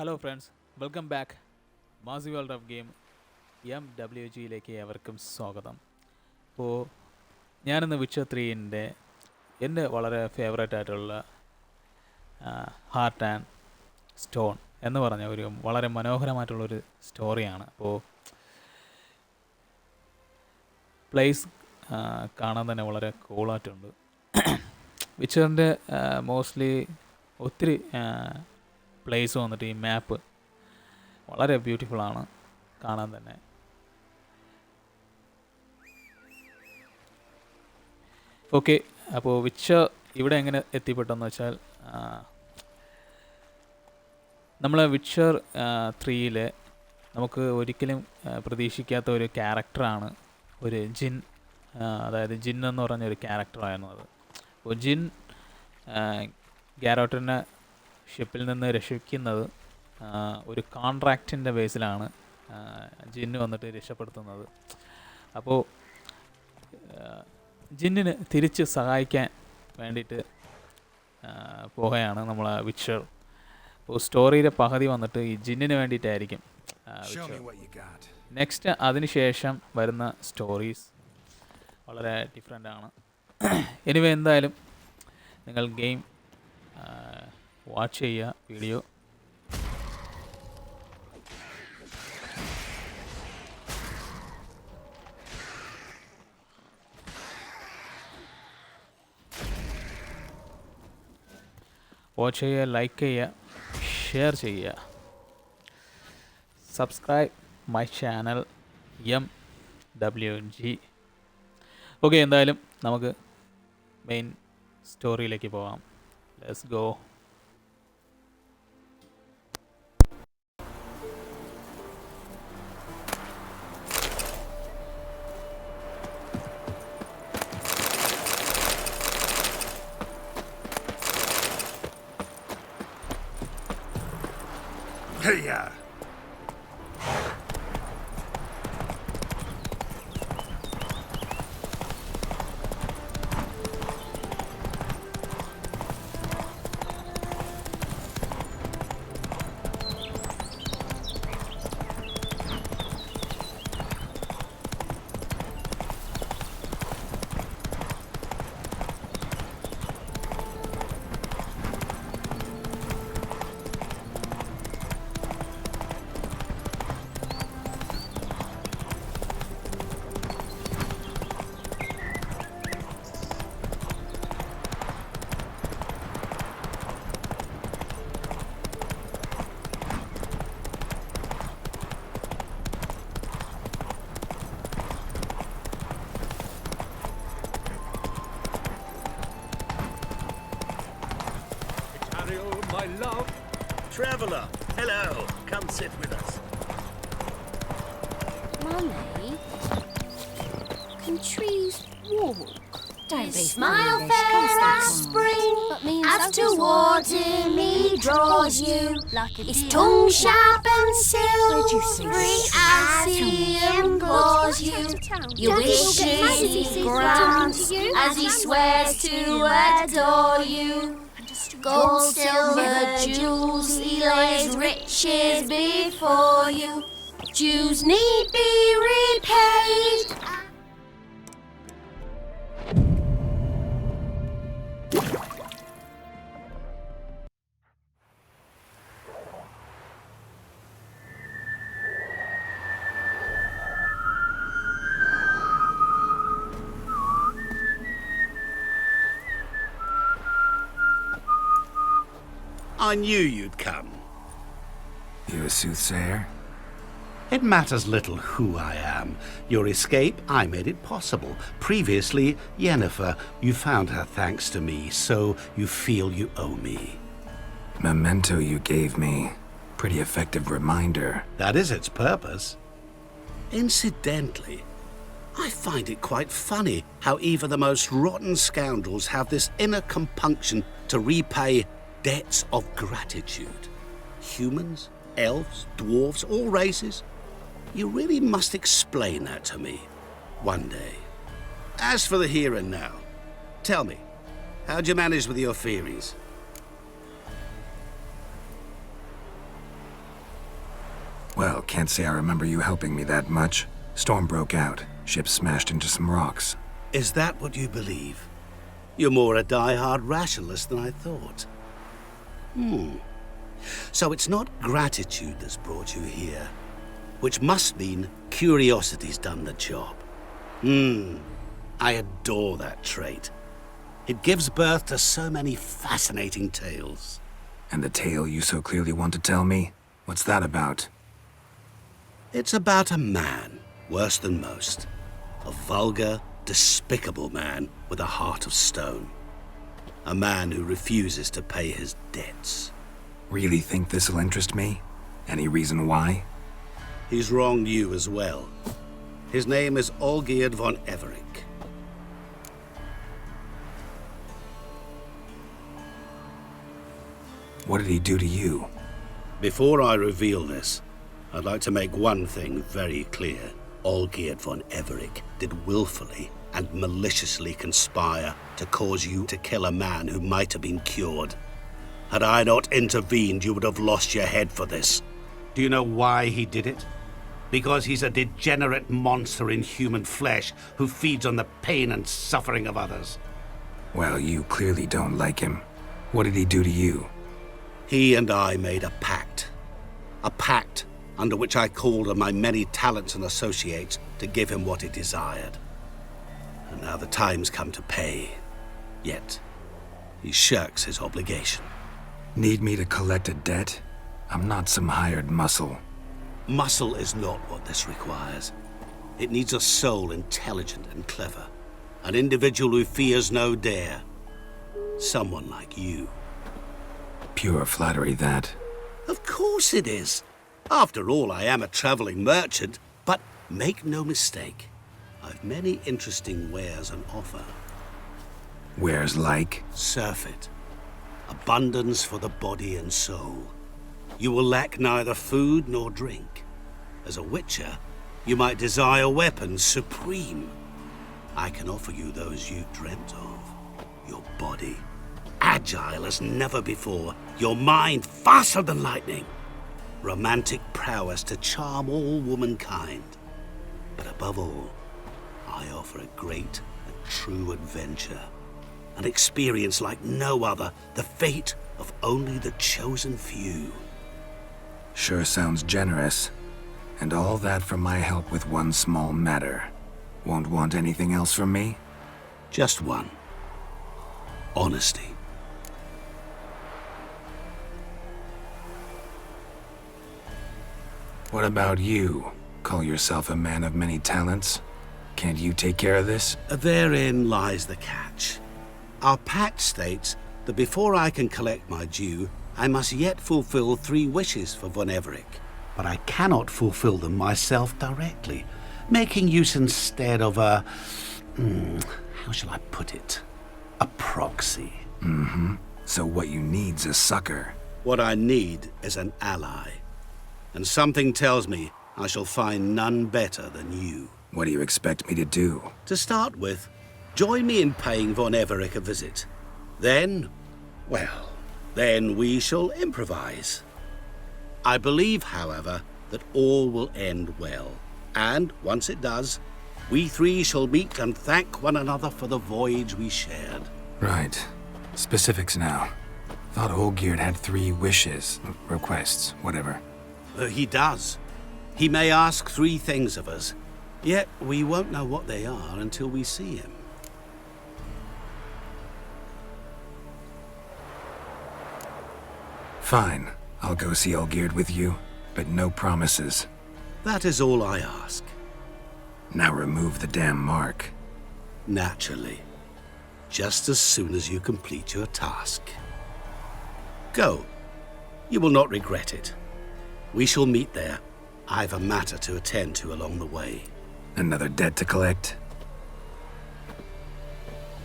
Hello friends, welcome back. മാസി world of game MWGയിലേക്ക് ഏവർക്കും സ്വാഗതം. അപ്പോൾ ഞാനിന്ന് വിച്ചർ 3ൻ്റെ എൻ്റെ വളരെ ഫേവറേറ്റ് ആയിട്ടുള്ള ഹാർട്ട് ആൻഡ് സ്റ്റോൺ എന്ന് പറഞ്ഞ ഒരു വളരെ മനോഹരമായിട്ടുള്ളൊരു സ്റ്റോറിയാണ്. അപ്പോൾ പ്ലേസ് കാണാൻ തന്നെ വളരെ കൂളായിട്ടുണ്ട്. വിച്ചറിൻ്റെ മോസ്റ്റ്ലി ഒത്തിരി പ്ലേസ് വന്നിട്ട് ഈ മാപ്പ് വളരെ ബ്യൂട്ടിഫുള്ളാണ് കാണാൻ തന്നെ. ഓക്കെ, അപ്പോൾ വിച്ചർ ഇവിടെ എങ്ങനെ എത്തിപ്പെട്ടെന്ന് വെച്ചാൽ നമ്മൾ വിച്ചർ 3യിൽ നമുക്ക് ഒരിക്കലും പ്രതീക്ഷിക്കാത്ത ഒരു ക്യാരക്ടറാണ് ഒരു ജിൻ, അതായത് ജിൻ എന്ന് പറഞ്ഞ ഒരു ക്യാരക്ടറായിരുന്നു അത്. അപ്പോൾ ജിൻ ഗാരോട്ടിനെ ഷിപ്പിൽ നിന്ന് രക്ഷിക്കുന്നത് ഒരു കോൺട്രാക്റ്റിൻ്റെ ബേസിലാണ് ജിന്ന് വന്നിട്ട് രക്ഷപ്പെടുത്തുന്നത്. അപ്പോൾ ജിന്നിന് തിരിച്ച് സഹായിക്കാൻ വേണ്ടിയിട്ട് പോവുകയാണ് നമ്മൾ വിച്ചർ. അപ്പോൾ സ്റ്റോറിയുടെ പകുതി വന്നിട്ട് ഈ ജിന്നിന് വേണ്ടിയിട്ടായിരിക്കും. നെക്സ്റ്റ് അതിനുശേഷം വരുന്ന സ്റ്റോറീസ് വളരെ ഡിഫറെൻ്റാണ്. എനിവേ, എന്തായാലും നിങ്ങൾ ഗെയിം വാച്ച് ചെയ്യുക വീഡിയോ. വാച്ച് ചെയ്യുക, ലൈക്ക് ചെയ്യുക, ഷെയർ ചെയ്യുക, subscribe my channel MWG. Okay, എന്തായാലും നമുക്ക് മെയിൻ സ്റ്റോറിയിലേക്ക് പോകാം. Let's go. Hey-ya! My love. Traveller, hello. Come sit with us. Mummy, can trees walk? Don't be Smile foolish. Come fair stay as calm. spring, But me and as Sophie's towards fine. him he draws you. Like a His deer. tongue sharp and Where'd you see silvery this? as Tell he me. implores you. Your Daddy will wishes get mad if he he sees me grants talking to you. as he swears to adore you. Gold, silver, jewels, he lays riches before you. Jews need be repaid. I knew you'd come. You a soothsayer? It matters little who I am. Your escape, I made it possible. Previously, Yennefer, you found her thanks to me, so you feel you owe me. Memento you gave me. Pretty effective reminder. That is its purpose. Incidentally, I find it quite funny how even the most rotten scoundrels have this inner compunction to repay debts of gratitude. Humans, elves, dwarves, all races. You really must explain that to me one day. As for the here and now, tell me, how'd you manage with your theories? Well, can't say I remember you helping me that much. Storm broke out. Ship smashed into some rocks. Is that what you believe? You're more a die-hard rationalist than I thought. So it's not gratitude that's brought you here, which must mean curiosity's done the job. I adore that trait. It gives birth to so many fascinating tales. And the tale you so clearly want to tell me? What's that about? It's about a man, worse than most. A vulgar, despicable man with a heart of stone. A man who refuses to pay his debts. Really think this'll interest me? Any reason why? He's wronged you as well. His name is Olgierd von Everec. What did he do to you? Before I reveal this, I'd like to make one thing very clear. Olgierd von Everec did willfully and maliciously conspire to cause you to kill a man who might have been cured. Had I not intervened, you would have lost your head for this. Do you know why he did it? Because he's a degenerate monster in human flesh who feeds on the pain and suffering of others. Well, you clearly don't like him. What did he do to you? He and I made a pact. A pact under which I called on my many talents and associates to give him what he desired. And now the time's come to pay. Yet, he shirks his obligation. Need me to collect a debt? I'm not some hired muscle. Muscle is not what this requires. It needs a soul intelligent and clever. An individual who fears no dare. Someone like you. Pure flattery, that. Of course it is. After all, I am a traveling merchant. But make no mistake, I've many interesting wares on offer. Wares like? Surfeit. Abundance for the body and soul. You will lack neither food nor drink. As a witcher, you might desire weapons supreme. I can offer you those you dreamt of. Your body, agile as never before. Your mind, faster than lightning. Romantic prowess to charm all womankind. But above all, I offer a great and true adventure. An experience like no other, the fate of only the chosen few. Sure sounds generous. And all that for my help with one small matter. Won't want anything else from me? Just one. Honesty. What about you? Call yourself a man of many talents? Can't you take care of this? Therein lies the catch. Our pact states that before I can collect my due, I must yet fulfill 3 wishes for von Everec. But I cannot fulfill them myself directly, making use instead of a... how shall I put it? A proxy. So what you need's a sucker. What I need is an ally. And something tells me I shall find none better than you. What do you expect me to do? To start with, join me in paying von Everec a visit. Then, well, then we shall improvise. I believe, however, that all will end well. And once it does, we 3 shall meet and thank one another for the voyage we shared. Right. Specifics now. Thought Olgierd had 3 wishes, requests, whatever. He does. He may ask 3 things of us, yet we won't know what they are until we see him. Fine. I'll go see Olgierd with you, but no promises. That is all I ask. Now remove the damn mark. Naturally. Just as soon as you complete your task. Go. You will not regret it. We shall meet there. I've a matter to attend to along the way. Another debt to collect?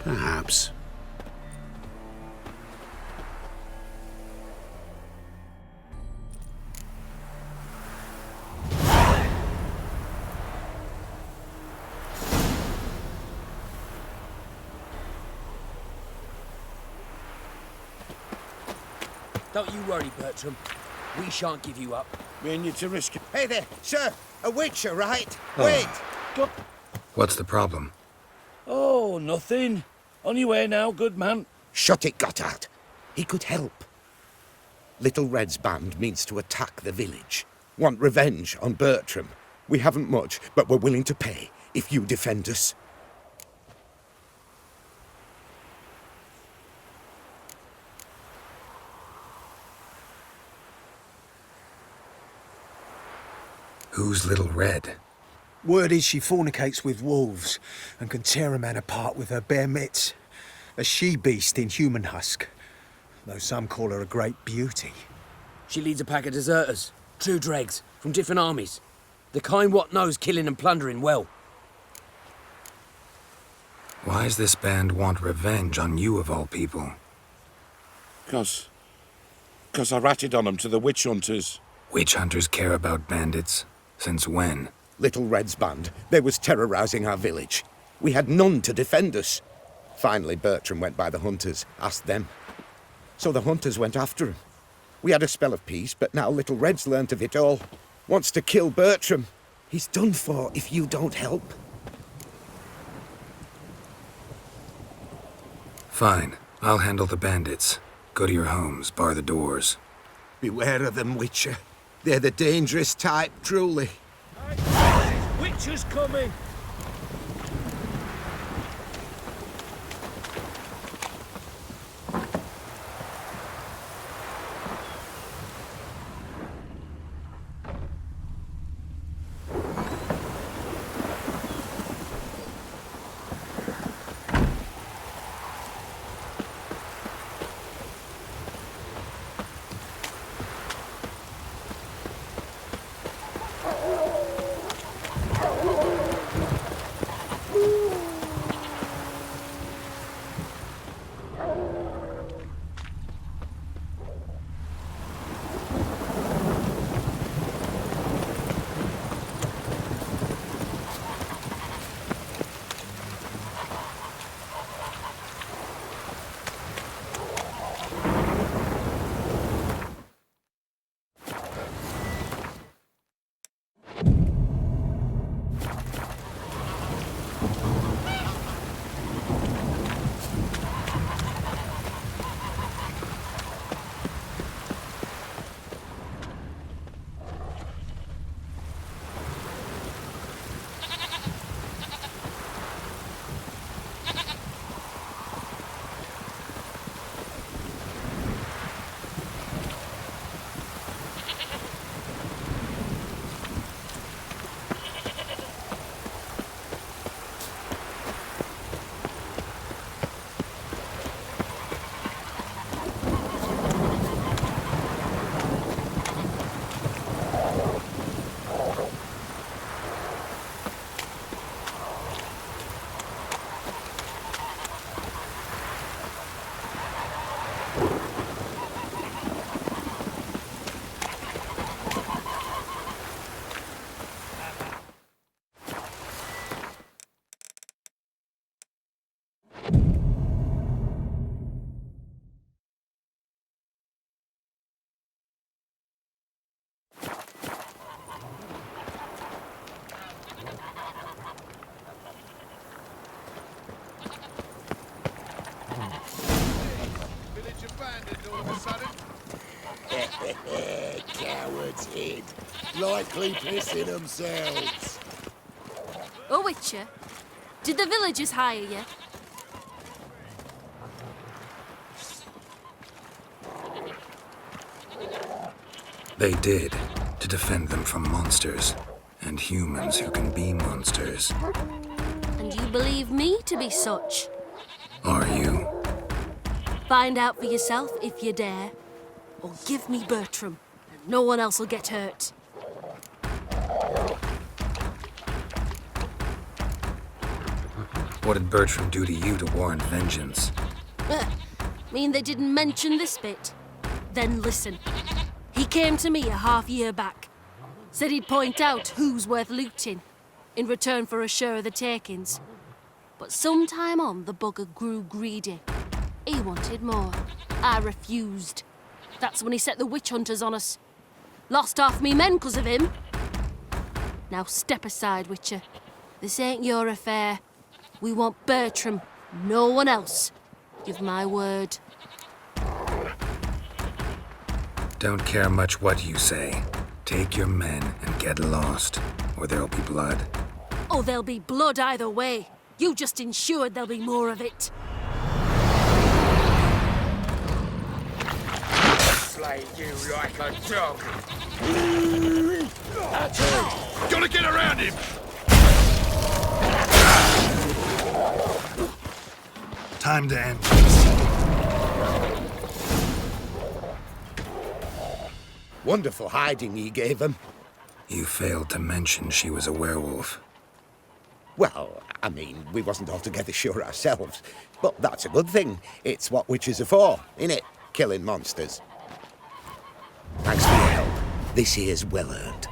Perhaps. Don't you worry, Bertram. We shan't give you up. Me and you to risk it. Hey there, sir! A witcher, right? Wait! What's the problem? Oh, nothing. On your way now, good man. Shut it, Gotthard. He could help. Little Red's band means to attack the village. Want revenge on Bertram. We haven't much, but we're willing to pay if you defend us. Who's Little Red? Word is she fornicates with wolves and can tear a man apart with her bare mitts. A she-beast in human husk, though some call her a great beauty. She leads a pack of deserters, true dregs, from different armies. The kind what knows killing and plundering well. Why's this band want revenge on you of all people? 'Cause I ratted on them to the witch hunters. Witch hunters care about bandits? Since when? Little Red's band, they was terrorizing our village. We had none to defend us. Finally, Bertram went by the hunters, asked them. So the hunters went after him. We had a spell of peace, but now Little Red's learnt of it all. Wants to kill Bertram. He's done for if you don't help. Fine. I'll handle the bandits. Go to your homes, bar the doors. Beware of them, Witcher. They're the dangerous type, truly. Witcher's coming! Cowards hid. Likely pissing themselves. Oh, Witcher, did the villagers hire you? They did, to defend them from monsters, and humans who can be monsters. And you believe me to be such? Are you? Find out for yourself if you dare. Or give me Bertram, and no one else will get hurt. What did Bertram do to you to warrant vengeance? Mean they didn't mention this bit? Then listen. He came to me a half-year back. Said he'd point out who's worth looting, in return for a share of the takings. But sometime on, the bugger grew greedy. He wanted more. I refused. That's when he set the witch hunters on us. Lost half me men 'cause of him. Now step aside, Witcher. This ain't your affair. We want Bertram, no one else. Give my word. Don't care much what you say. Take your men and get lost, or there'll be blood. Oh, there'll be blood either way. You just ensured there'll be more of it. Slay you like a dog. Gotta get around him! Time to end this. Wonderful hiding he gave them. You failed to mention she was a werewolf. Well, I mean, we wasn't altogether sure ourselves. But that's a good thing. It's what witches are for, innit? Killing monsters. Thanks for your help. This here's well earned.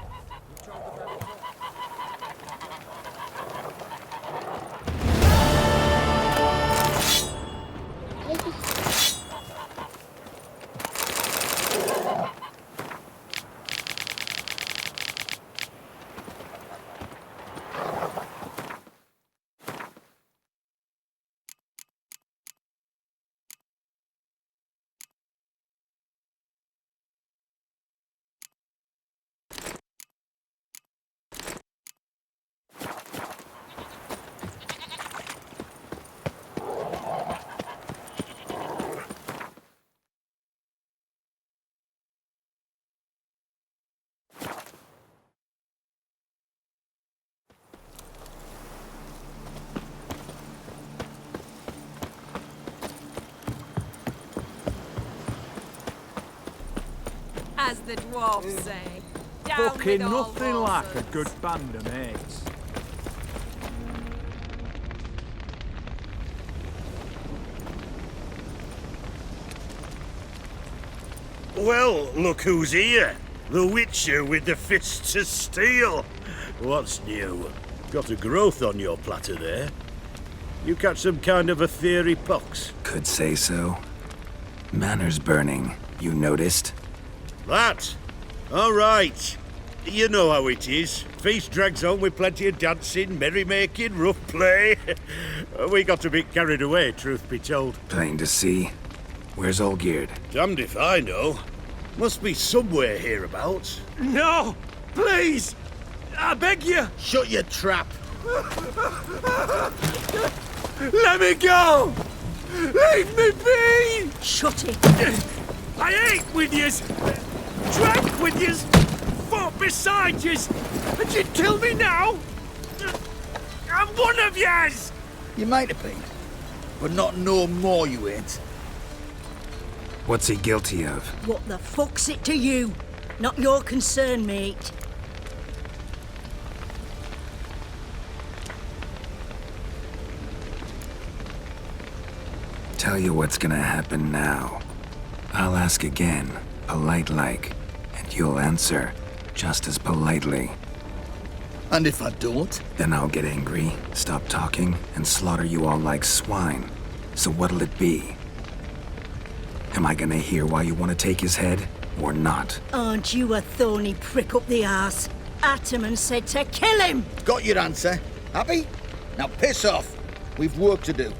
As the dwarves say. Down Fucking with all nothing like a horses. good band of mates. Well, look who's here. The Witcher with the fists of steel. What's new? Got a growth on your platter there. You catch some kind of a theory pox? Could say so. Manor's burning. You noticed? That? All right. You know how it is. Feast drags on with plenty of dancing, merrymaking, rough play. We got a bit carried away, truth be told. Plain to see. Where's Olgierd? Damned if I know. Must be somewhere hereabouts. No! Please! I beg you! Shut your trap. Let me go! Leave me be! Shut it. I ate with yous! Drank with yous! Fought beside yous! And you'd kill me now? I'm one of yous! You might have been, but not no more you ain't. What's he guilty of? What the fuck's it to you? Not your concern, mate. Tell you what's gonna happen now. I'll ask again, polite-like, and you'll answer just as politely. And if I don't? Then I'll get angry, stop talking, and slaughter you all like swine. So what'll it be? Am I gonna hear why you want to take his head, or not? Aren't you a thorny prick up the arse? Ataman said to kill him! Got your answer. Happy? Now piss off. We've work to do.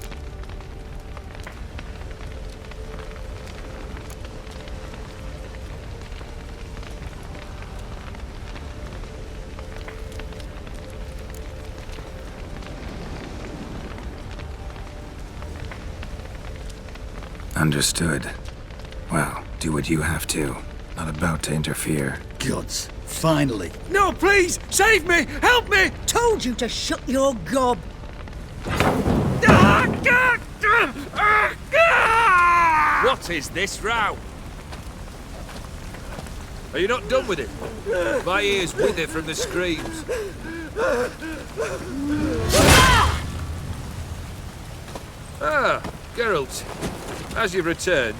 Understood. Well, do what you have to. Not about to interfere. Gods. Finally. No, please! Save me! Help me! Told you to shut your gob. What is this row? Are you not done with it? My ears wither from the screams. Ah, Geralt. As you've returned,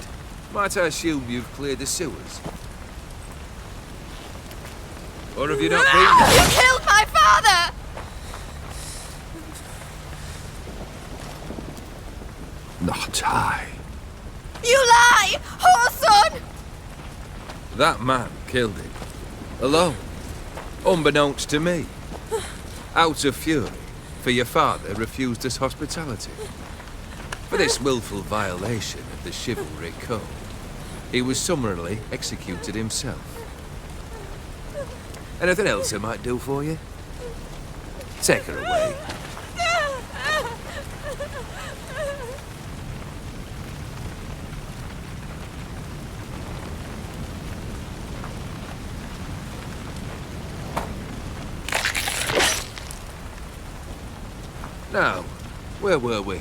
might I assume you've cleared the sewers? Or have you not been? You killed my father! Not I. You lie! Whoreson! That man killed him. Alone. Unbeknownst to me. Out of fury, for your father refused us hospitality. For this willful violation of the chivalry code, he was summarily executed himself. Anything else I might do for you? Take her away. Now, where were we?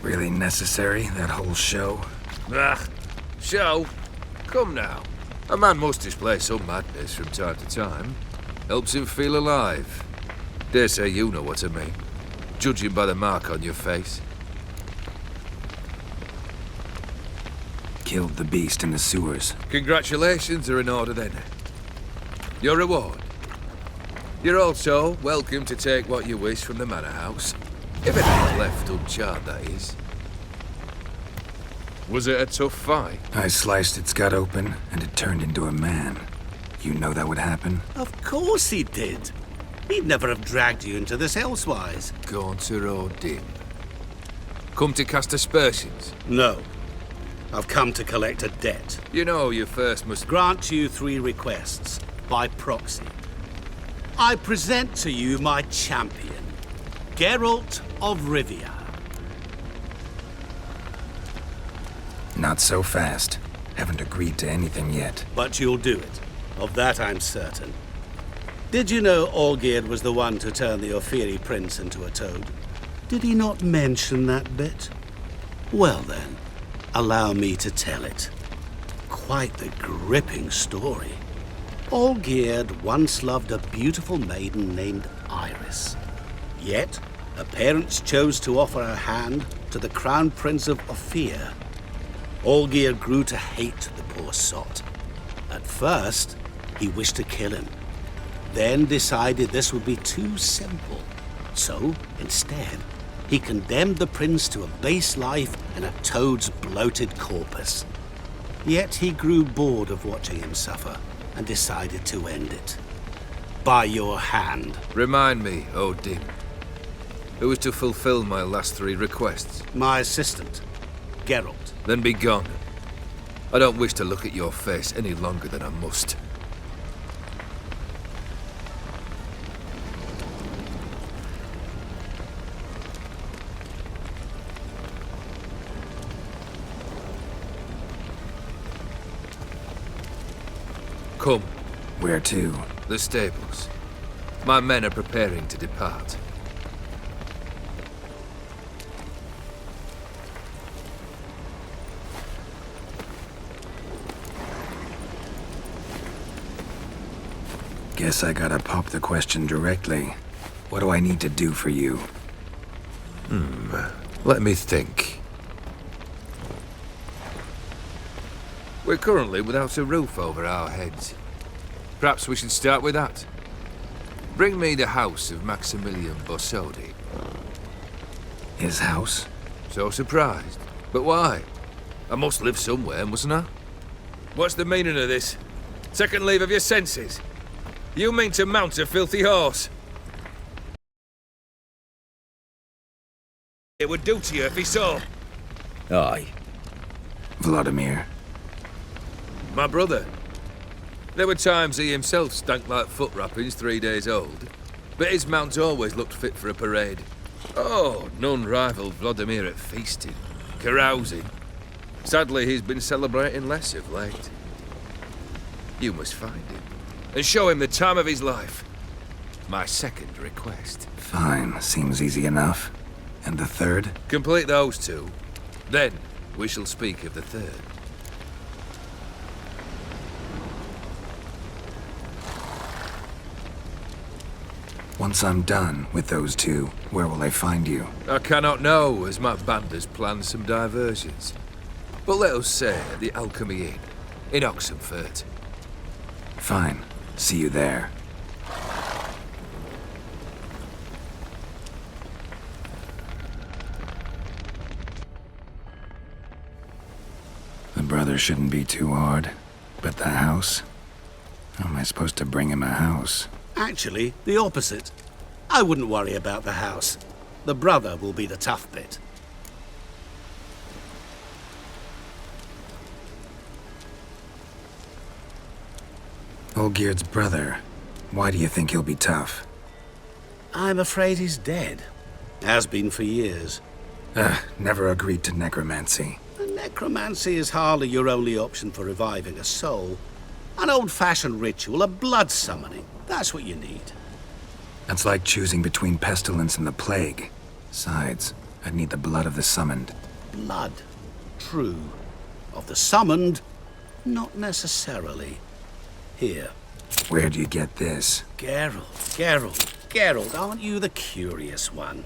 Really necessary, that whole show? Ah, show? Come now. A man must display some madness from time to time. Helps him feel alive. Dare say you know what I mean. Judging by the mark on your face. Killed the beast in the sewers. Congratulations are in order then. Your reward. You're also welcome to take what you wish from the manor house. If it ain't left uncharred, that is. Was it a tough fight? I sliced its gut open, and it turned into a man. You know that would happen? Of course he did. He'd never have dragged you into this elsewise. Gaunter O'Dim. Come to cast aspersions? No. I've come to collect a debt. You know you first must grant you 3 requests, by proxy. I present to you my champion, Geralt of Rivia. Not so fast. Haven't agreed to anything yet. But you'll do it. Of that I'm certain. Did you know Olgierd was the one to turn the Ophiri prince into a toad? Did he not mention that bit? Well then, allow me to tell it. Quite the gripping story. Olgierd once loved a beautiful maiden named Iris. Yet, her parents chose to offer her hand to the Crown Prince of Ophir. Olgierd grew to hate the poor sot. At first, he wished to kill him. Then decided this would be too simple. So, instead, he condemned the prince to a base life in a toad's bloated corpus. Yet he grew bored of watching him suffer and decided to end it. By your hand. Remind me, O'Dim. Who is to fulfill my last 3 requests? My assistant, Geralt. Then be gone. I don't wish to look at your face any longer than I must. Come. Where to? The stables. My men are preparing to depart. Guess I gotta pop the question directly. What do I need to do for you? Let me think. We're currently without a roof over our heads. Perhaps we should start with that. Bring me the house of Maximilian Borsodi. His house? So surprised. But why? I must live somewhere, mustn't I? What's the meaning of this? Second leave of your senses? You mean to mount a filthy horse? It would do to you if he saw. Aye. Vladimir. My brother. There were times he himself stank like foot wrappings 3 days old, but his mount always looked fit for a parade. Oh, none rivaled Vladimir at feasting, carousing. Sadly, he's been celebrating less of late. You must find him, and show him the time of his life. My second request. Fine, seems easy enough. And the third? Complete those 2. Then, we shall speak of the third. Once I'm done with those 2, where will I find you? I cannot know, as my band has planned some diversions. But let us say at the Alchemy Inn, in Oxenfurt. Fine. See you there. brother shouldn't be too hard. But the house? How am I supposed to bring him a house? Actually, the opposite. I wouldn't worry about the house. The brother will be the tough bit. Olgierd's brother. Why do you think he'll be tough? I'm afraid he's dead. Has been for years. Never agreed to necromancy. Necromancy is hardly your only option for reviving a soul. An old-fashioned ritual, a blood summoning. That's what you need. That's like choosing between pestilence and the plague. Besides, I'd need the blood of the summoned. Blood. True. Of the summoned, not necessarily. Here. Where'd you get this? Geralt, aren't you the curious one?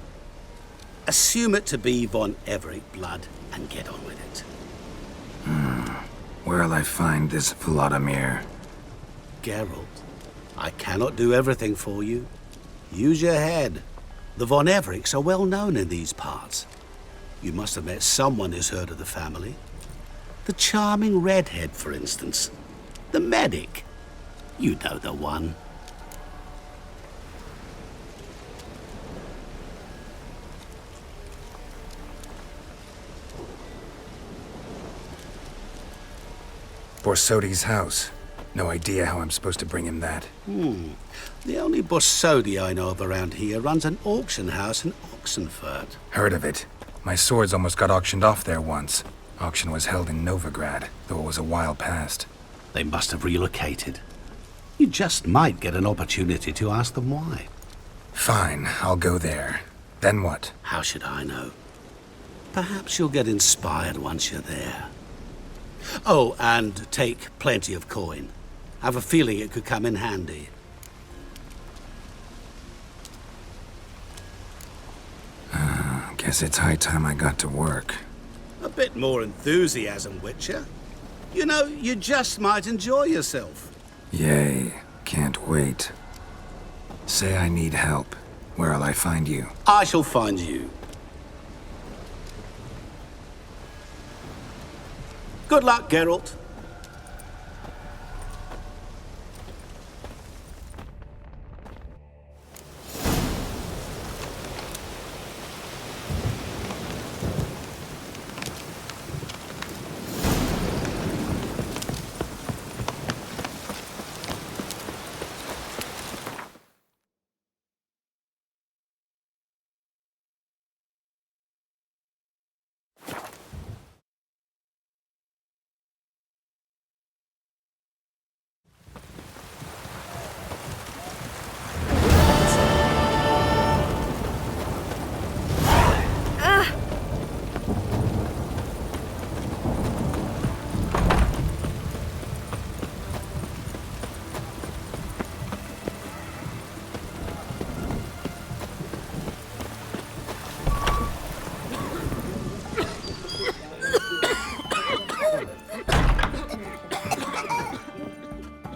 Assume it to be von Everett blood and get on with it. Where'll I find this Vladimir? Geralt, I cannot do everything for you. Use your head. The von Evericks are well known in these parts. You must have met someone who's heard of the family. The charming redhead, for instance. The medic. You know the one. Borsodi's house. No idea how I'm supposed to bring him that. The only Borsodi I know of around here runs an auction house in Oxenfurt. Heard of it. My swords almost got auctioned off there once. Auction was held in Novigrad, though it was a while past. They must have relocated. You just might get an opportunity to ask them why. Fine, I'll go there. Then what? How should I know? Perhaps you'll get inspired once you're there. Oh, and take plenty of coin. Have a feeling it could come in handy. Guess it's high time I got to work. A bit more enthusiasm, Witcher. You know, you just might enjoy yourself. Yay, can't wait. Say I need help. Where'll I find you? I shall find you. Good luck, Geralt.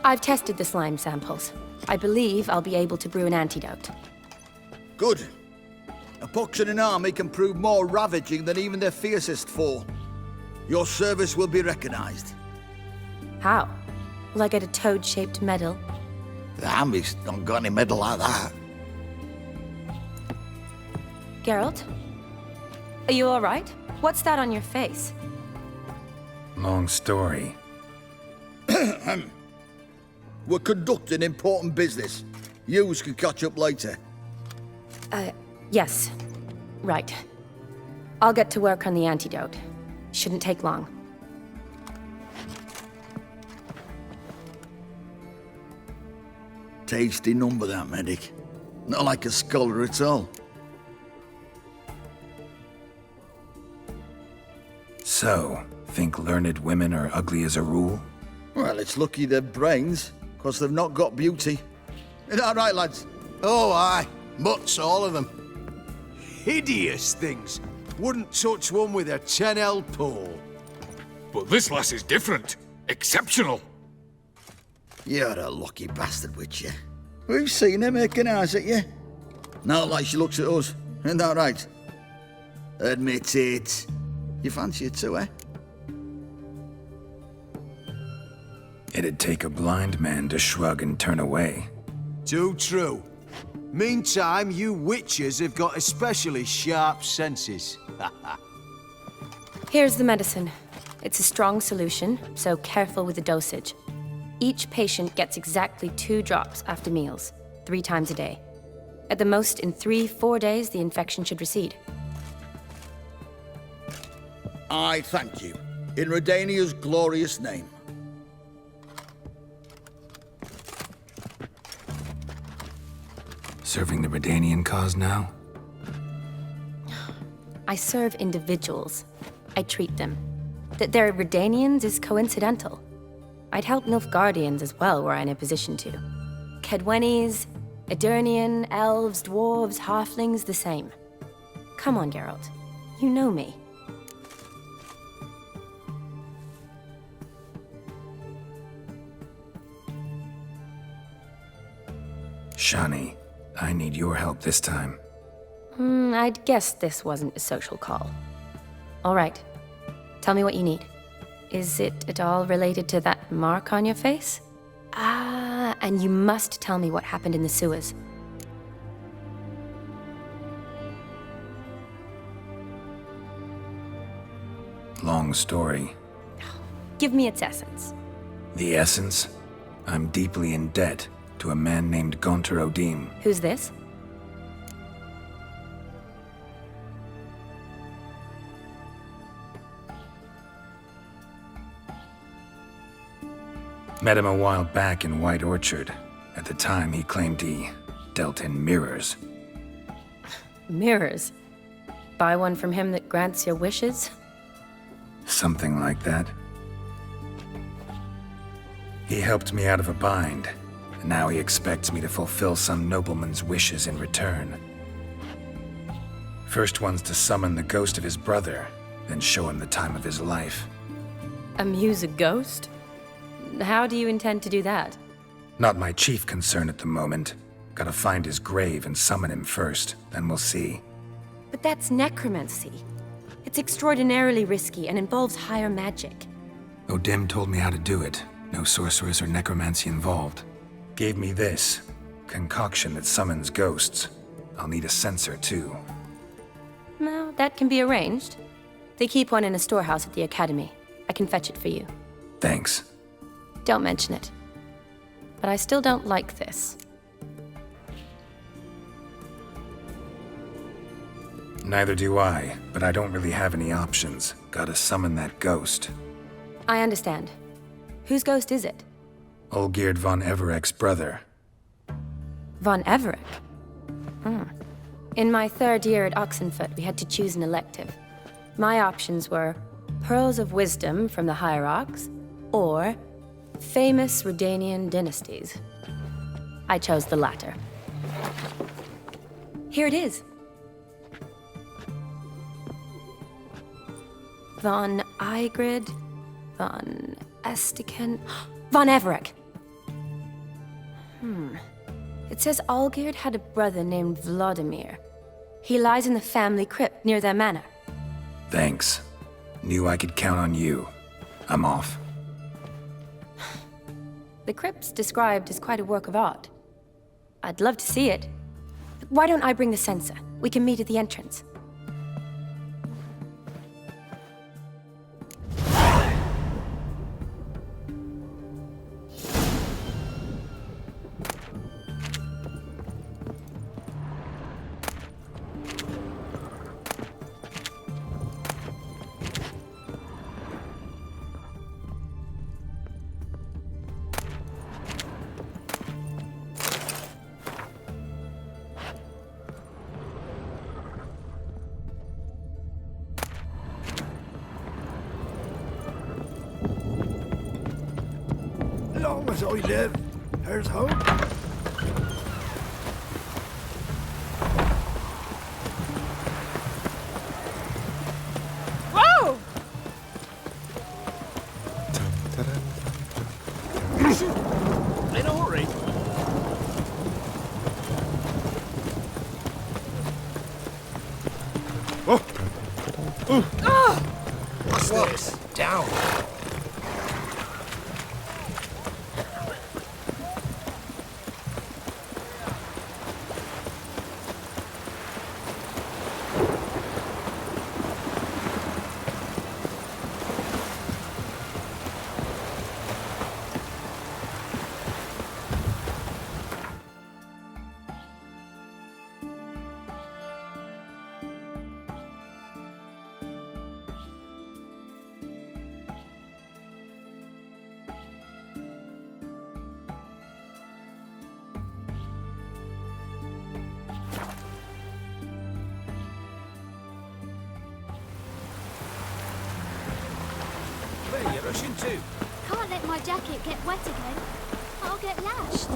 I've tested the slime samples. I believe I'll be able to brew an antidote. Good. A pox in an army can prove more ravaging than even their fiercest foe. Your service will be recognized. How? Will I get a toad-shaped medal? The army's not got any medal like that. Geralt? Are you all right? What's that on your face? Long story. We're conducting important business. Yous can catch up later. Yes. Right. I'll get to work on the antidote. Shouldn't take long. Tasty number, that medic. Not like a scholar at all. So, think learned women are ugly as a rule? Well, it's lucky they're brains, because they've not got beauty. Is that right, lads? Oh, aye. Mutts, all of them. Hideous things. Wouldn't touch one with a 10L pole. But this lass is different. Exceptional. You're a lucky bastard, Witcher. We've seen her making eyes at you. Not like she looks at us. Isn't that right? Admit it. You fancy her too, eh? It'd take a blind man to shrug and turn away. Too true. Meantime, you witches have got especially sharp senses. Here's the medicine. It's a strong solution, so careful with the dosage. Each patient gets exactly 2 drops after meals, 3 times a day. At the most, in 3-4 days, the infection should recede. I thank you. In Redania's glorious name. Serving the Redanian cause now? I serve individuals. I treat them. That they're Redanians is coincidental. I'd help Nilfgaardians as well were I in a position to. Kedwenis, Edirnian, elves, dwarves, halflings, the same. Come on, Geralt. You know me. Shani, I need your help this time. I'd guessed this wasn't a social call. All right. Tell me what you need. Is it at all related to that mark on your face? Ah, and you must tell me what happened in the sewers. Long story. Give me its essence. The essence? I'm deeply in debt to a man named Gaunter Odim. Who's this? Met him a while back in White Orchard. At the time, he claimed he dealt in mirrors. Mirrors? Buy one from him that grants your wishes? Something like that. He helped me out of a bind, and now he expects me to fulfill some nobleman's wishes in return. First one's to summon the ghost of his brother, then show him the time of his life. Amuse a ghost? How do you intend to do that? Not my chief concern at the moment. Gotta find his grave and summon him first, then we'll see. But that's necromancy. It's extraordinarily risky and involves higher magic. Odim told me how to do it. No sorceress or necromancy involved. Gave me this concoction that summons ghosts. I'll need a censer, too. Well, that can be arranged. They keep one in a storehouse at the academy. I can fetch it for you. Thanks. Don't mention it. But I still don't like this. Neither do I, but I don't really have any options. Gotta summon that ghost. I understand. Whose ghost is it? Olgierd von Everek's brother. Von Everek? In my 3rd year at Oxenfoot, we had to choose an elective. My options were Pearls of Wisdom from the Hierarchs, or famous Redanian dynasties. I chose the latter. Here it is. Von Igrid, Von Estiken, Von Everek. It says Olgierd had a brother named Vladimir. He lies in the family crypt near their manor. Thanks. Knew I could count on you. I'm off. The crypt's described as quite a work of art. I'd love to see it. Why don't I bring the censer? We can meet at the entrance. Long as I live, there's hope. Whoa! In a hurry. What's this? Down. Where are you rushing to? Can't let my jacket get wet again. I'll get lashed.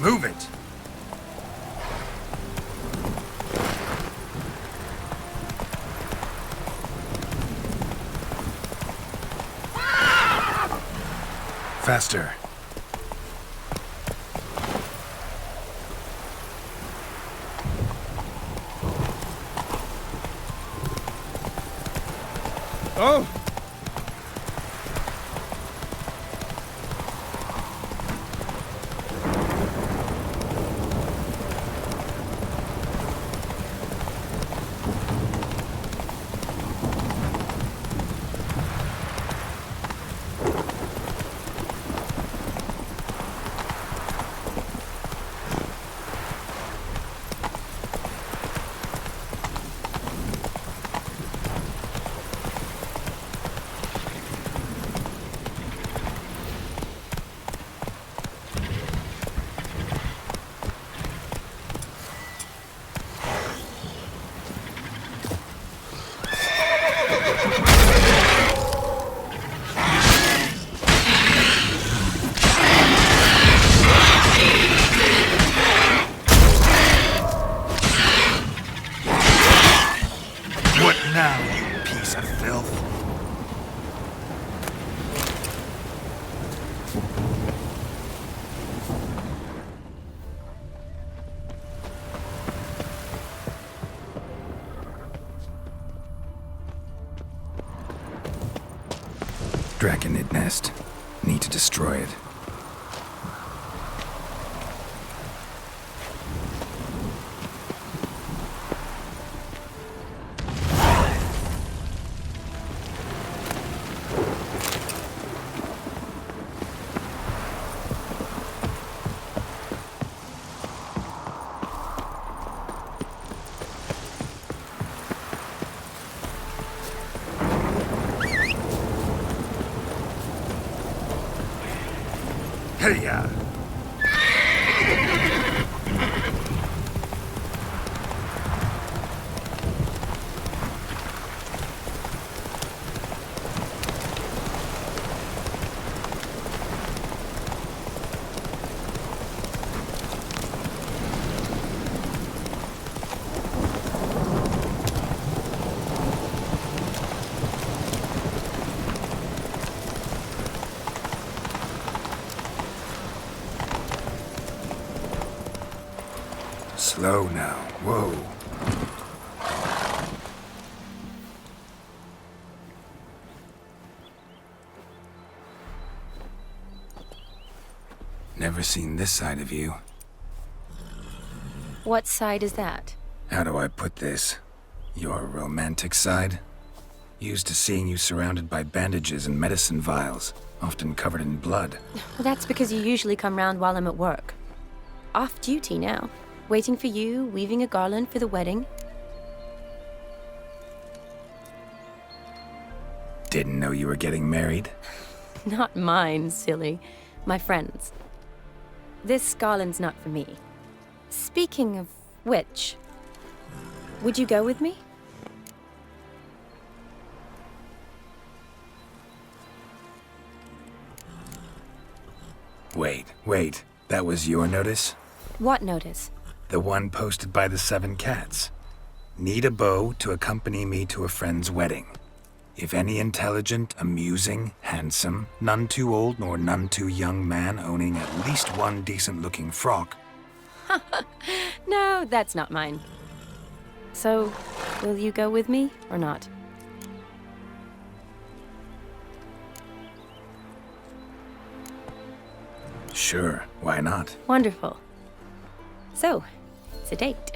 Move it! Faster. Oh! What now, you piece of filth? Draconid nest. Need to destroy it. Hey-ya! Slow now. Whoa. Never seen this side of you. What side is that? How do I put this? Your romantic side? Used to seeing you surrounded by bandages and medicine vials, often covered in blood. Well, that's because you usually come round while I'm at work. Off duty now. Waiting for you, weaving a garland for the wedding. Didn't know you were getting married? Not mine, silly. My friends. This garland's not for me. Speaking of which, would you go with me? Wait. That was your notice? What notice? The one posted by the 7 cats. Need a beau to accompany me to a friend's wedding. If any intelligent, amusing, handsome, none too old nor none too young man owning at least one decent-looking frock. No, that's not mine. So, will you go with me or not? Sure, why not? Wonderful. So, it's a date.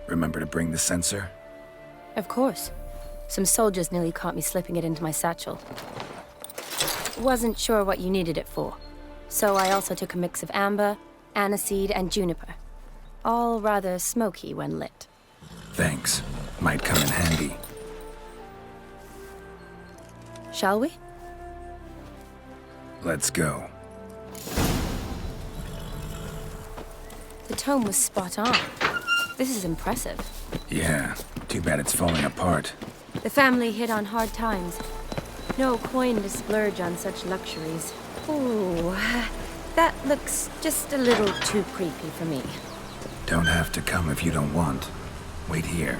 Remember to bring the sensor? Of course. Some soldiers nearly caught me slipping it into my satchel. Wasn't sure what you needed it for, so I also took a mix of amber, aniseed, and juniper. All rather smoky when lit. Thanks. Might come in handy. Shall we? Let's go. The tome was spot on. This is impressive. Yeah, too bad it's falling apart. The family hit on hard times. No coin to splurge on such luxuries. Ooh, that looks just a little too creepy for me. Don't have to come if you don't want. Wait here.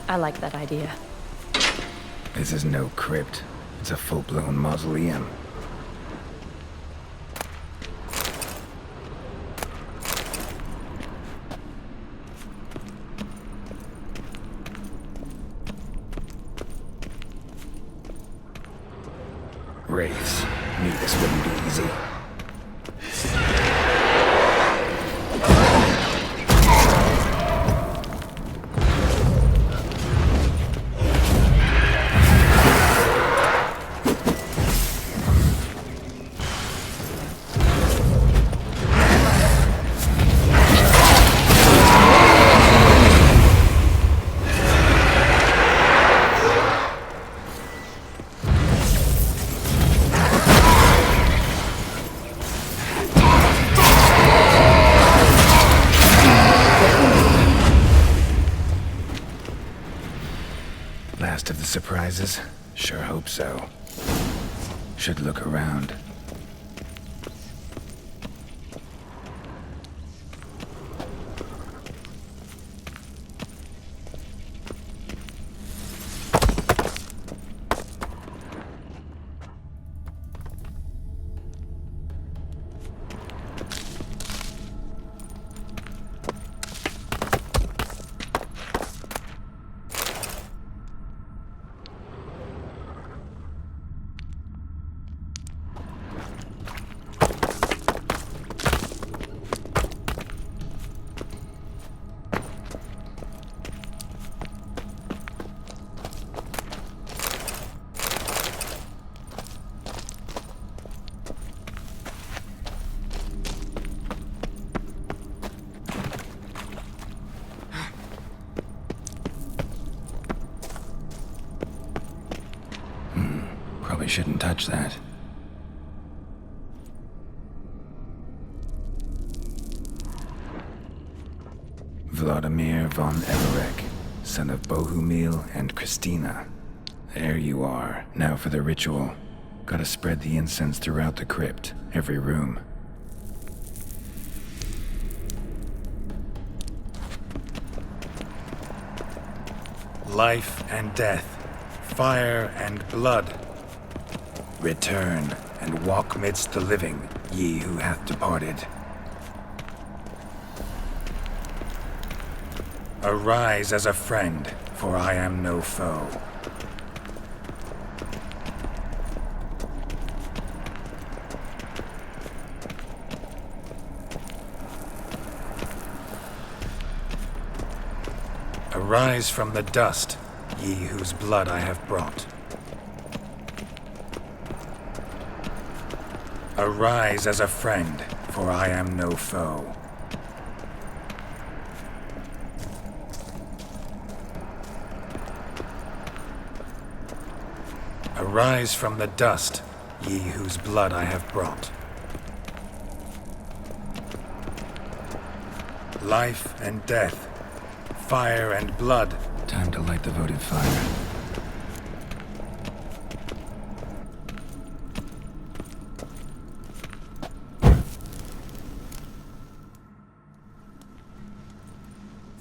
I like that idea. This is no crypt. It's a full-blown mausoleum. Wraiths. Knew this wouldn't be easy. Last of the surprises? Sure hope so. Should look around. Probably shouldn't touch that. Vladimir von Everec, son of Bohumil and Christina. There you are. Now for the ritual. Gotta spread the incense throughout the crypt, every room. Life and death, fire and blood. Return and walk midst the living, ye who hath departed. Arise as a friend, for I am no foe. Arise from the dust, ye whose blood I have brought. Arise as a friend, for I am no foe. Arise from the dust, ye whose blood I have brought. Life and death, fire and blood. Time to light the votive fire.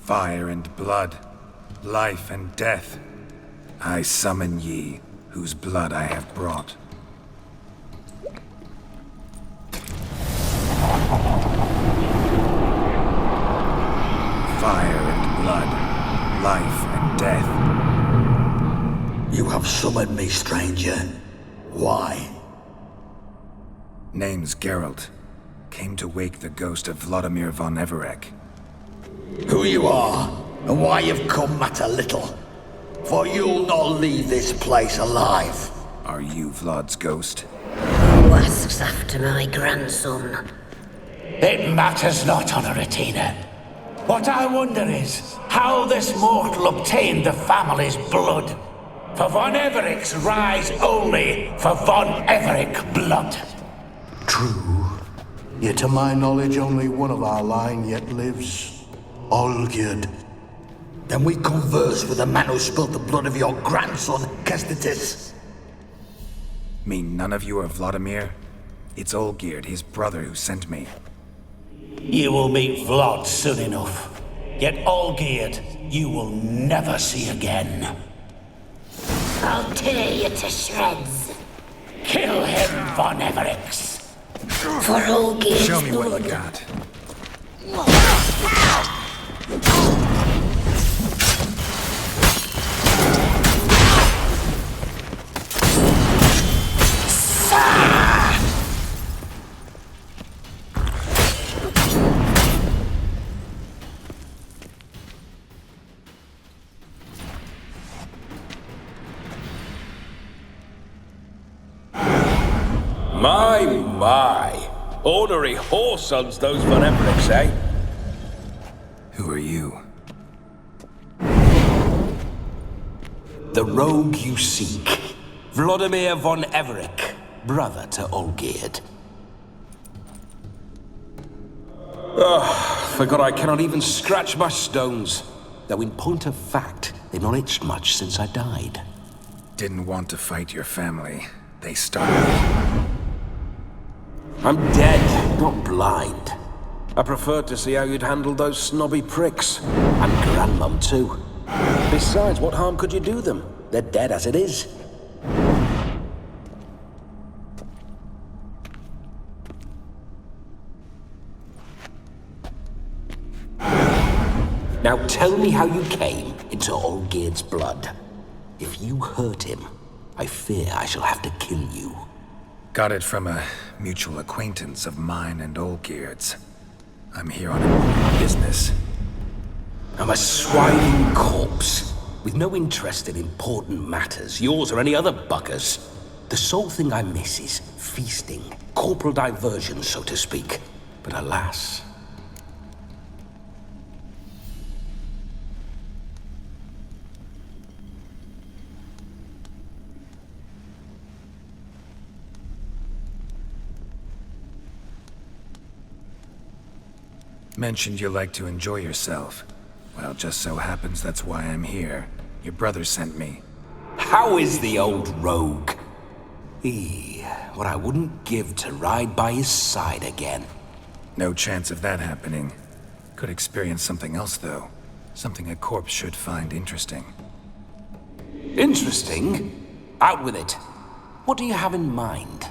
Fire and blood, life and death, I summon ye, whose blood I have brought. Fire and blood, life and death. You have summoned me, stranger. Why? Name's Geralt. Came to wake the ghost of Vladimir von Everec. Who you are, and why you've come matter little. For you'll not leave this place alive. Are you Vlad's ghost? Who asks after my grandson? It matters not, Honoratina. What I wonder is how this mortal obtained the family's blood. For von Everec's rise only for von Everec blood. true. Yet to my knowledge, only one of our line yet lives. Olgierd. Then we converse with the man who spilled the blood of your grandson, Kestitis. Mean none of you are Vladimir? It's Olgierd, his brother, who sent me. You will meet Vlad soon enough. Yet Olgierd, you will never see again. I'll tear you to shreds. Kill him, Von Everix. For Olgierd's Show me what blood. you got. My. Ornery whoresons, those Von Evericks, eh? Who are you? The rogue you seek. Vladimir von Everec, brother to Olgierd. Forgot I cannot even scratch my stones. Though in point of fact, they've not itched much since I died. Didn't want to fight your family. They started. I'm dead, not blind. I preferred to see how you'd handle those snobby pricks. And Grandmum, too. Besides, what harm could you do them? They're dead as it is. Now tell me how you came into Olgierd's blood. If you hurt him, I fear I shall have to kill you. Got it from a mutual acquaintance of mine and Olgierd's. I'm here on a business. I'm a swiving corpse, with no interest in important matters, yours or any other buggers. The sole thing I miss is feasting, corporal diversion, so to speak. But alas... Mentioned you like to enjoy yourself. Well, just so happens that's why I'm here. Your brother sent me. How is the old rogue? What I wouldn't give to ride by his side again. No chance of that happening. Could experience something else, though. Something a corpse should find interesting. Interesting? Out with it. What do you have in mind?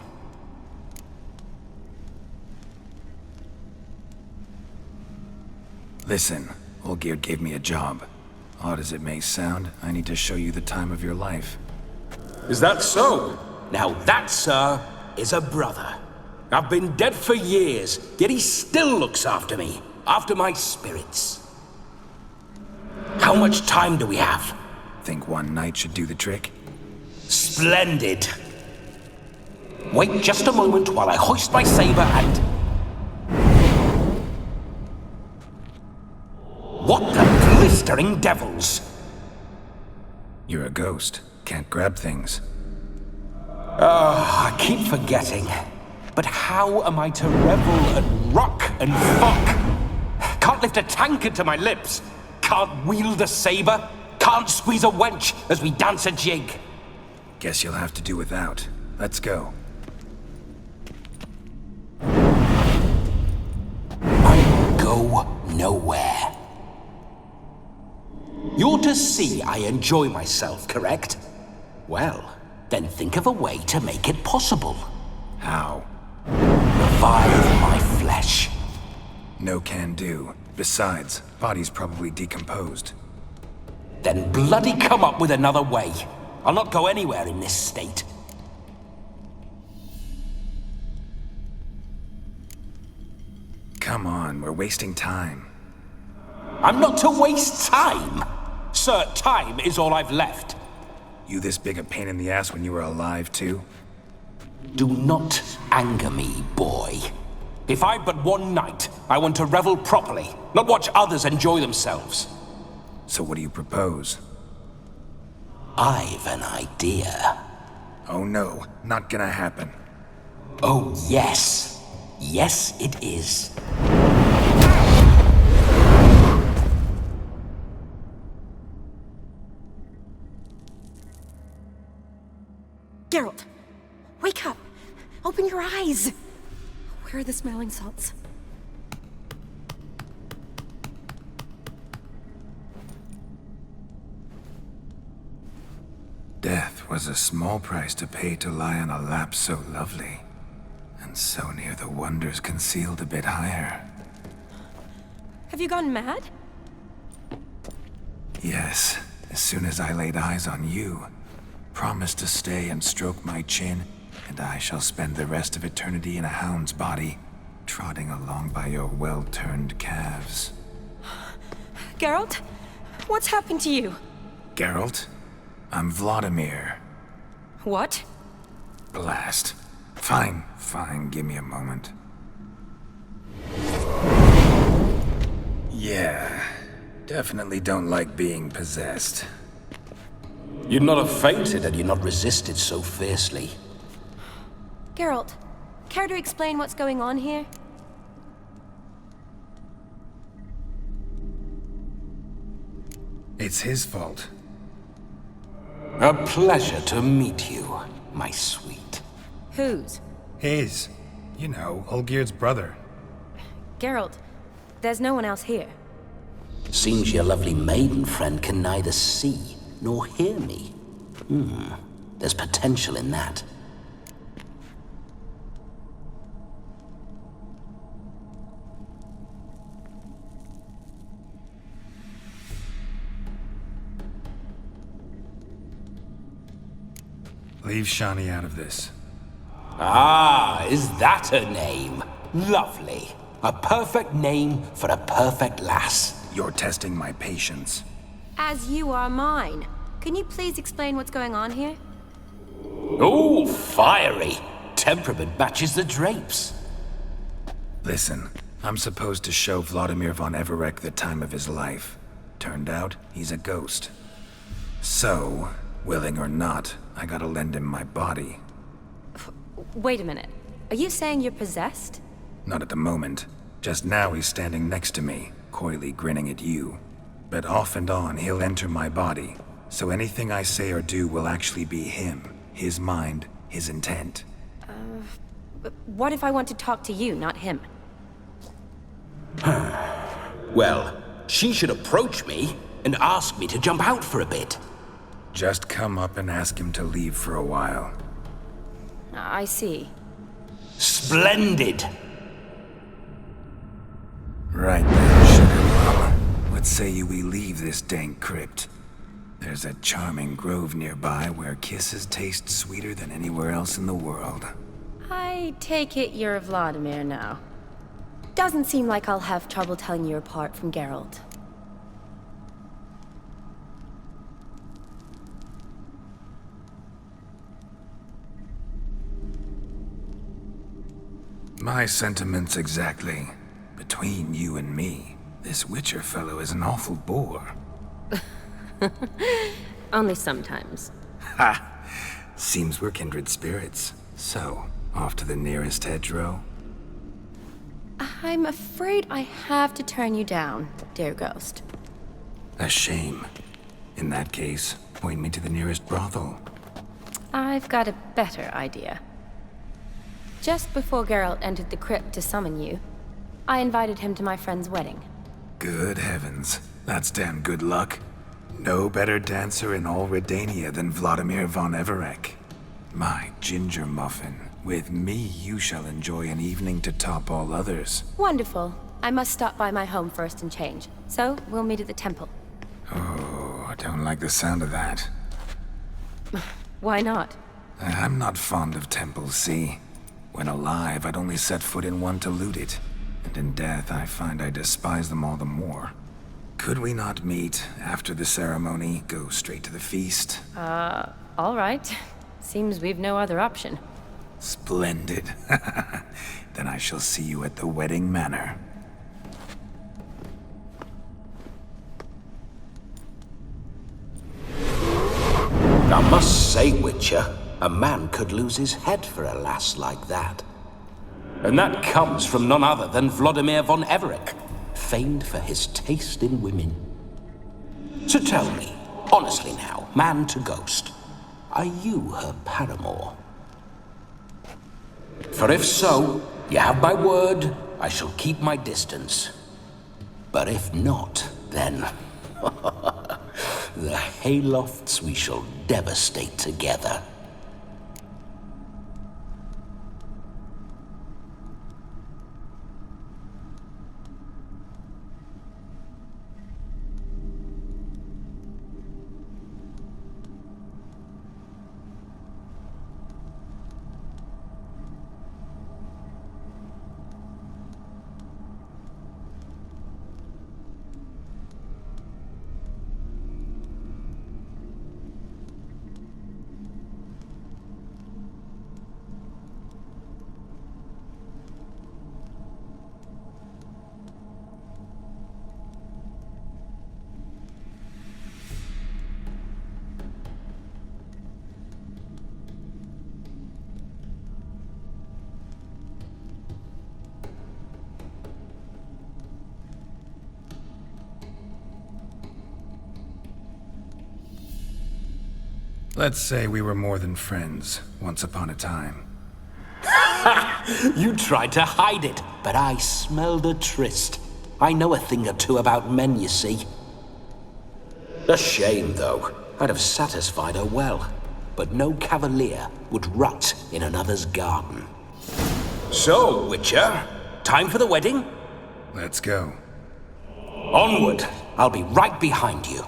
Listen, Olgierd gave me a job. Odd as it may sound, I need to show you the time of your life. Is that so? Now that, sir, is a brother. I've been dead for years, yet he still looks after me, after my spirits. How much time do we have? Think one night should do the trick? Splendid. Wait just a moment while I hoist my saber and... What the blistering devils? You're a ghost. Can't grab things. I keep forgetting. But how am I to revel and rock and fuck? Can't lift a tankard to my lips. Can't wield a saber. Can't squeeze a wench as we dance a jig. Guess you'll have to do without. Let's go. I go nowhere. You're to see I enjoy myself, correct? Well, then think of a way to make it possible. How? Revive my flesh. No can do. Besides, body's probably decomposed. Then bloody come up with another way. I'll not go anywhere in this state. Come on, we're wasting time. I'm not to waste time. Sir, time is all I've left. You this big a pain in the ass when you were alive, too? Do not anger me, boy. If I've but one night, I want to revel properly, not watch others enjoy themselves. So what do you propose? I've an idea. Oh no, not gonna happen. Oh, yes. Yes, it is. Geralt, wake up! Open your eyes! Where are the smelling salts? Death was a small price to pay to lie on a lap so lovely, and so near the wonders concealed a bit higher. Have you gone mad? Yes, as soon as I laid eyes on you, promised to stay and stroke my chin, and I shall spend the rest of eternity in a hound's body, trotting along by your well-turned calves. Geralt? What's happened to you? Geralt? I'm Vladimir. What? Blast. Fine, give me a moment. Yeah, definitely don't like being possessed. You'd not have fainted had you not resisted so fiercely. Geralt, care to explain what's going on here? It's his fault. A pleasure to meet you, my sweet. Whose? His. You know, Olgerd's brother. Geralt, there's no one else here. Seems your lovely maiden friend can neither see nor hear me. There's potential in that. Leave Shani out of this. Ah, is that her name? Lovely. A perfect name for a perfect lass. You're testing my patience. As you are mine. Can you please explain what's going on here? Oh, fiery. Temperament matches the drapes. Listen, I'm supposed to show Vladimir von Everec the time of his life. Turned out, he's a ghost. So, willing or not, I gotta lend him my body. Wait a minute. Are you saying you're possessed? Not at the moment. Just now he's standing next to me, coyly grinning at you. But off and on, he'll enter my body. So anything I say or do will actually be him. His mind, his intent. But what if I want to talk to you, not him? Well, she should approach me and ask me to jump out for a bit. Just come up and ask him to leave for a while. I see. Splendid! Right then, sugar mama. What say you we leave this dank crypt? There's a charming grove nearby where kisses taste sweeter than anywhere else in the world. I take it you're Vladimir now. Doesn't seem like I'll have trouble telling you apart from Geralt. My sentiments exactly. Between you and me, this Witcher fellow is an awful bore. Only sometimes. Ha! Seems we're kindred spirits. So, off to the nearest hedgerow? I'm afraid I have to turn you down, dear ghost. A shame. In that case, point me to the nearest brothel. I've got a better idea. Just before Geralt entered the crypt to summon you, I invited him to my friend's wedding. Good heavens. That's damn good luck. No better dancer in all Redania than Vladimir von Everec. My ginger muffin. With me, you shall enjoy an evening to top all others. Wonderful. I must stop by my home first and change. So, we'll meet at the temple. Oh, I don't like the sound of that. Why not? I'm not fond of temples, see? When alive, I'd only set foot in one to loot it. And in death, I find I despise them all the more. Could we not meet after the ceremony, go straight to the feast? All right. Seems we've no other option. Splendid. Then I shall see you at the wedding manor. I must say, Witcher, a man could lose his head for a lass like that. And that comes from none other than Vladimir von Everec, famed for his taste in women. So tell me, honestly now, man to ghost, are you her paramour? For if so, you have my word, I shall keep my distance. But if not, then the haylofts we shall devastate together. Let's say we were more than friends, once upon a time. You tried to hide it, but I smelled a tryst. I know a thing or two about men, you see. A shame, though. I'd have satisfied her well. But no cavalier would rut in another's garden. So, Witcher, time for the wedding? Let's go. Onward! I'll be right behind you.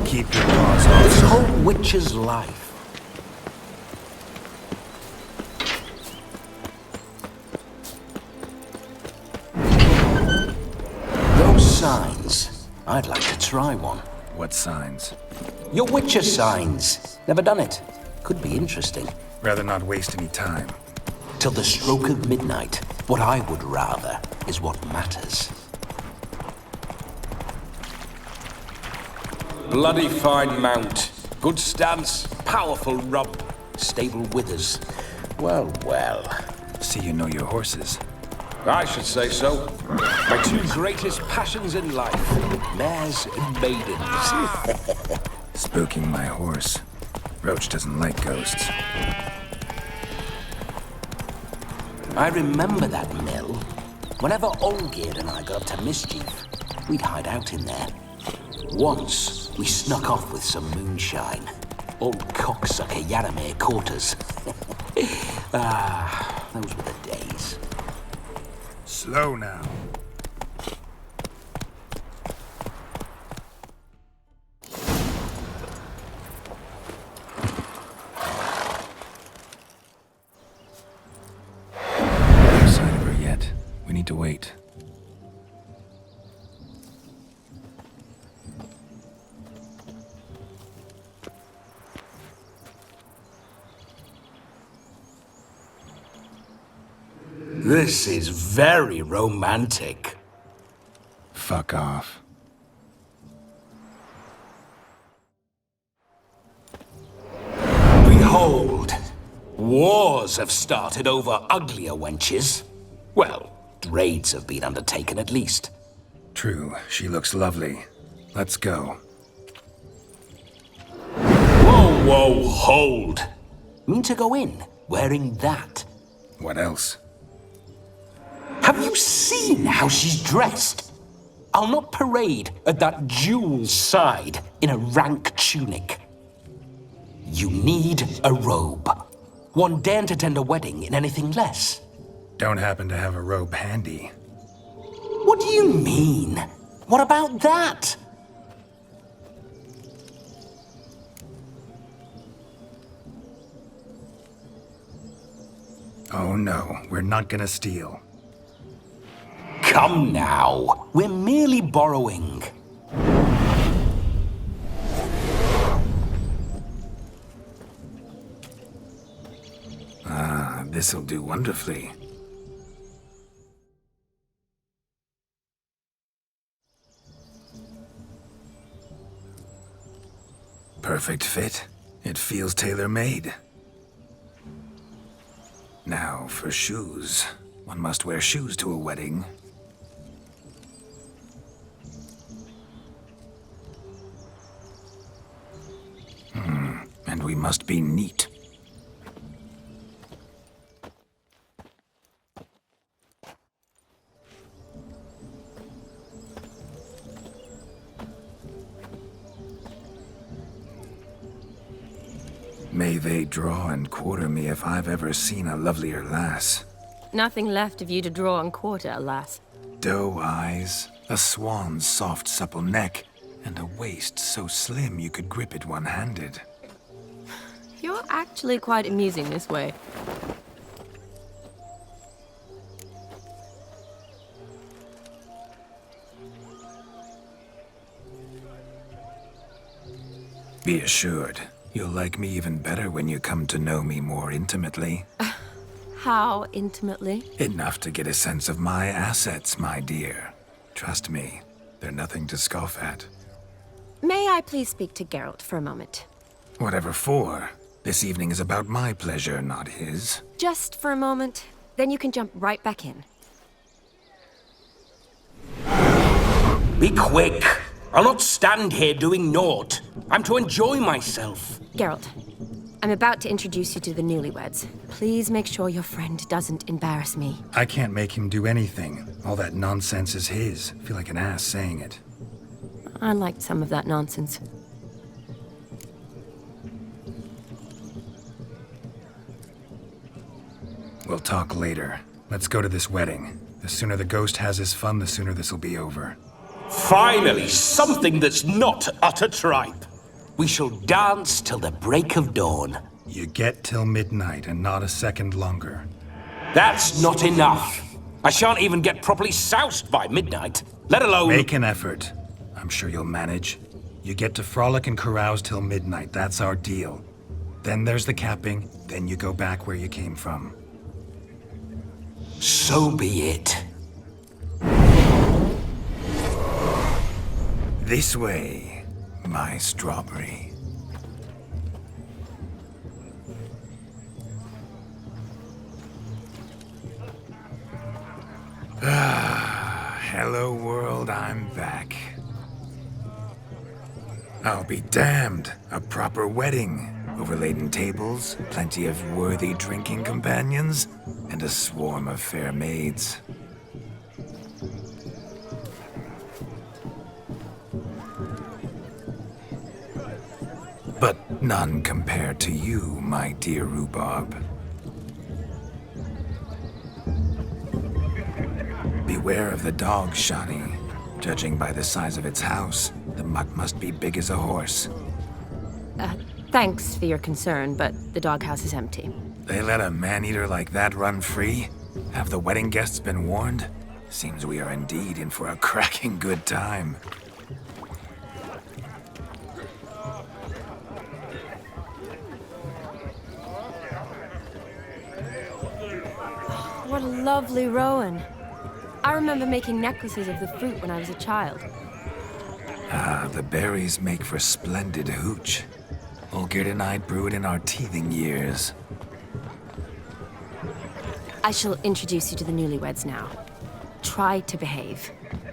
Keep your paws off. This whole witch's life. Those signs. I'd like to try one. What signs? Your witcher signs. Never done it. Could be interesting. Rather not waste any time. Till the stroke of midnight. What I would rather is what matters. Bloody fine mount. Good stance, powerful rump, stable withers. Well, well. See you know your horses. I should say so. My two greatest passions in life, mares and maidens. Spooking my horse. Roach doesn't like ghosts. I remember that mill. Whenever Olgerd and I got up to mischief, we'd hide out in there. Once, we snuck off with some moonshine. Old cocksucker Yaramir caught us. Those were the days. Slow now. No sign of her yet. We need to wait. This is very romantic. Fuck off. Behold, wars have started over uglier wenches. Well, raids have been undertaken at least. True, she looks lovely. Let's go. Whoa, whoa, hold. Mean to go in, wearing that? What else? Have you seen how she's dressed? I'll not parade at that jewel's side in a rank tunic. You need a robe. One daren't attend a wedding in anything less. Don't happen to have a robe handy. What do you mean? What about that? Oh no, we're not gonna steal. Come now, we're merely borrowing. This'll do wonderfully. Perfect fit. It feels tailor-made. Now for shoes. One must wear shoes to a wedding. And we must be neat. May they draw and quarter me if I've ever seen a lovelier lass. Nothing left of you to draw and quarter, alas. Doe eyes, a swan's soft supple neck, and a waist so slim you could grip it one-handed. You're actually quite amusing this way. Be assured, you'll like me even better when you come to know me more intimately. How intimately? Enough to get a sense of my assets, my dear. Trust me, they're nothing to scoff at. May I please speak to Geralt for a moment? Whatever for. This evening is about my pleasure, not his. Just for a moment, then you can jump right back in. Be quick! I'll not stand here doing naught. I'm to enjoy myself. Geralt, I'm about to introduce you to the newlyweds. Please make sure your friend doesn't embarrass me. I can't make him do anything. All that nonsense is his. I feel like an ass saying it. I liked some of that nonsense. We'll talk later. Let's go to this wedding. The sooner the ghost has his fun, the sooner this'll be over. Finally, something that's not utter tripe. We shall dance till the break of dawn. You get till midnight and not a second longer. That's not enough. I shan't even get properly soused by midnight, let alone... Make an effort. I'm sure you'll manage. You get to frolic and carouse till midnight. That's our deal. Then there's the capping. Then you go back where you came from. So be it. This way, my strawberry. Hello world, I'm back. I'll be damned. A proper wedding. Overladen tables, plenty of worthy drinking companions, and a swarm of fair maids. But none compared to you, my dear rhubarb. Beware of the dog, Shani. Judging by the size of its house, the mutt must be big as a horse. Thanks for your concern, but the doghouse is empty. They let a man-eater like that run free? Have the wedding guests been warned? Seems we are indeed in for a cracking good time. What a lovely rowan. I remember making necklaces of the fruit when I was a child. Ah, the berries make for splendid hooch. Olgerd and I brewed in our teething years. I shall introduce you to the newlyweds now. Try to behave.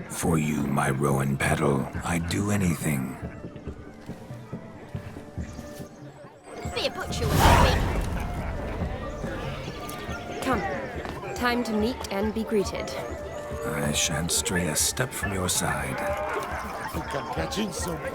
For you, my rowan petal, I'd do anything. Be a butcher with me. Come. Time to meet and be greeted. I shan't stray a step from your side. I think I'm catching something.